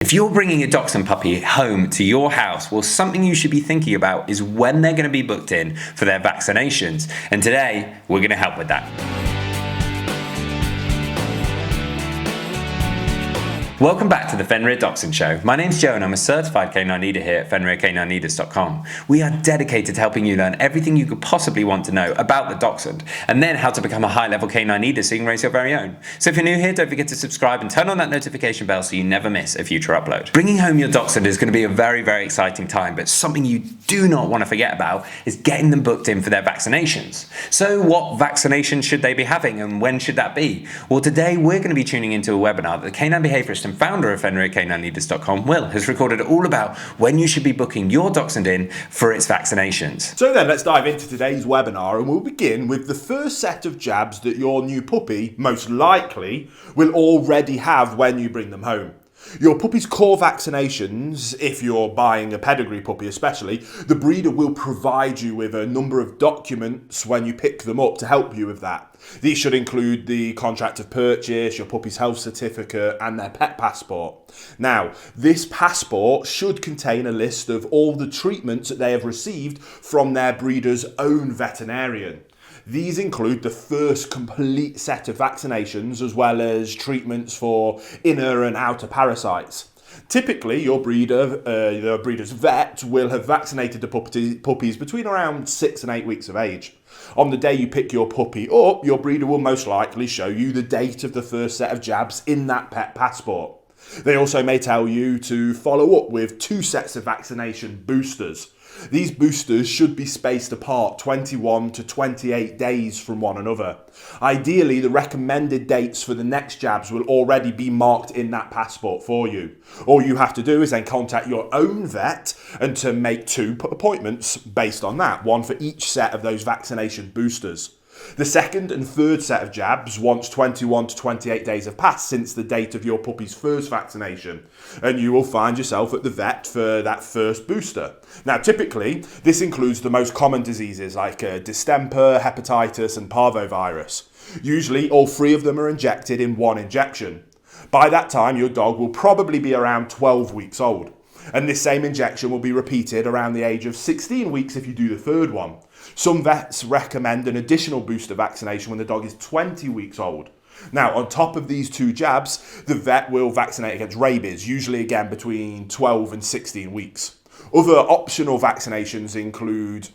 If you're bringing a Dachshund puppy home to your house, well, something you should be thinking about is when they're going to be booked in for their vaccinations. And today, we're going to help with that. Welcome back to the Fenrir Dachshund Show. My name's Joe and I'm a certified canine leader here at FenrirCanineLeaders.com. We are dedicated to helping you learn everything you could possibly want to know about the Dachshund and then how to become a high-level canine leader so you can raise your very own. So if you're new here, don't forget to subscribe and turn on that notification bell so you never miss a future upload. Bringing home your Dachshund is going to be a very, very exciting time, but something you do not want to forget about is getting them booked in for their vaccinations. So what vaccinations should they be having and when should that be? Well, today we're going to be tuning into a webinar that the canine behaviorist and founder of FenrirCanineLeaders.com, Will, has recorded all about when you should be booking your Dachshund in for its vaccinations. So then let's dive into today's webinar and we'll begin with the first set of jabs that your new puppy most likely will already have when you bring them home. Your puppy's core vaccinations, if you're buying a pedigree puppy especially, the breeder will provide you with a number of documents when you pick them up to help you with that. These should include the contract of purchase, your puppy's health certificate and their pet passport. Now, this passport should contain a list of all the treatments that they have received from their breeder's own veterinarian. These include the first complete set of vaccinations as well as treatments for inner and outer parasites. Typically, your breeder's vet will have vaccinated the puppies between around 6 and 8 weeks of age. On the day you pick your puppy up, your breeder will most likely show you the date of the first set of jabs in that pet passport. They also may tell you to follow up with 2 sets of vaccination boosters. These boosters should be spaced apart 21 to 28 days from one another. Ideally, the recommended dates for the next jabs will already be marked in that passport for you. All you have to do is then contact your own vet and to make 2 appointments based on that, one for each set of those vaccination boosters. The second and third set of jabs once 21 to 28 days have passed since the date of your puppy's first vaccination, and you will find yourself at the vet for that first booster. Now, typically, this includes the most common diseases like distemper, hepatitis, and parvovirus. Usually, all 3 of them are injected in one injection. By that time, your dog will probably be around 12 weeks old. And this same injection will be repeated around the age of 16 weeks if you do the third one. Some vets recommend an additional booster vaccination when the dog is 20 weeks old. Now, on top of these 2 jabs, the vet will vaccinate against rabies, usually again between 12 and 16 weeks. Other optional vaccinations include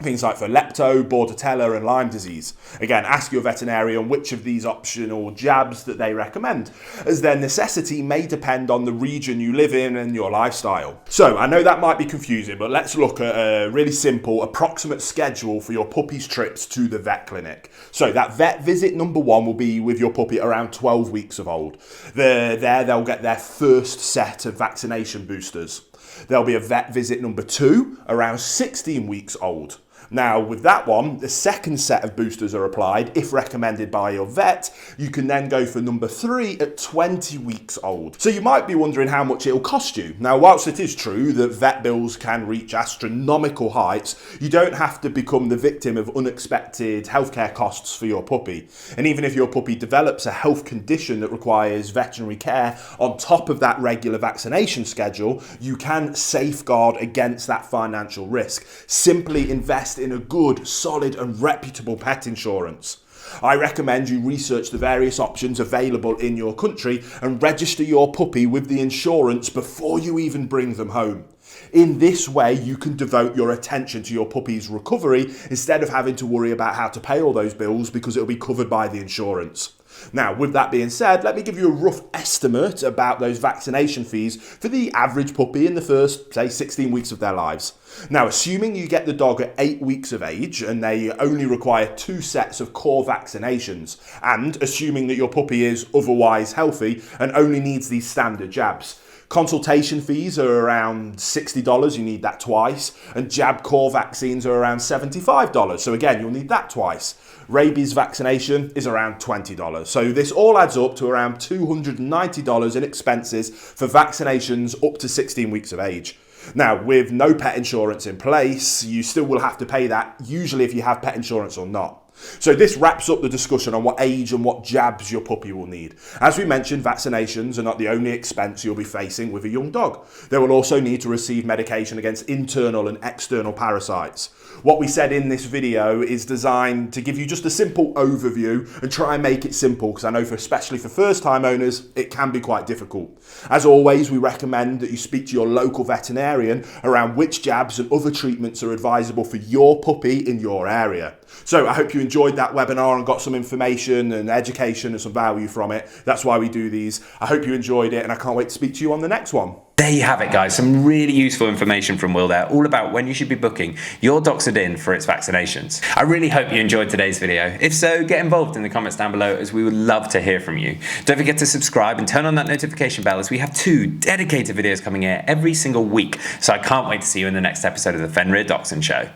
things like for lepto, bordetella and Lyme disease. Again, ask your veterinarian which of these optional jabs that they recommend, as their necessity may depend on the region you live in and your lifestyle. So, I know that might be confusing, but let's look at a really simple, approximate schedule for your puppy's trips to the vet clinic. So, that vet visit number 1 will be with your puppy around 12 weeks of old. They'll get their first set of vaccination boosters. There'll be a vet visit number 2 around 16 weeks old. Now, with that one, the second set of boosters are applied. If recommended by your vet, you can then go for number 3 at 20 weeks old. So you might be wondering how much it'll cost you. Now, whilst it is true that vet bills can reach astronomical heights, you don't have to become the victim of unexpected healthcare costs for your puppy. And even if your puppy develops a health condition that requires veterinary care on top of that regular vaccination schedule, you can safeguard against that financial risk. Simply invest in a good, solid and reputable pet insurance. I recommend you research the various options available in your country and register your puppy with the insurance before you even bring them home. In this way, you can devote your attention to your puppy's recovery instead of having to worry about how to pay all those bills because it'll be covered by the insurance. Now, with that being said, let me give you a rough estimate about those vaccination fees for the average puppy in the first, say, 16 weeks of their lives. Now, assuming you get the dog at 8 weeks of age and they only require 2 sets of core vaccinations, and assuming that your puppy is otherwise healthy and only needs these standard jabs, consultation fees are around $60, you need that twice, and jab core vaccines are around $75, so again, you'll need that twice. Rabies vaccination is around $20. So this all adds up to around $290 in expenses for vaccinations up to 16 weeks of age. Now, with no pet insurance in place, you still will have to pay that, usually if you have pet insurance or not. So this wraps up the discussion on what age and what jabs your puppy will need. As we mentioned, vaccinations are not the only expense you'll be facing with a young dog. They will also need to receive medication against internal and external parasites. What we said in this video is designed to give you just a simple overview and try and make it simple, because I know especially for first time owners, it can be quite difficult. As always, we recommend that you speak to your local veterinarian around which jabs and other treatments are advisable for your puppy in your area. So I hope you enjoyed that webinar and got some information and education and some value from it. That's why we do these. I hope you enjoyed it, and I can't wait to speak to you on the next one. There you have it, guys. Some really useful information from Will there, all about when you should be booking your Dachshund in for its vaccinations. I really hope you enjoyed today's video. If so, get involved in the comments down below, as we would love to hear from you. Don't forget to subscribe and turn on that notification bell, as we have 2 dedicated videos coming here every single week. So I can't wait to see you in the next episode of the Fenrir Dachshund Show.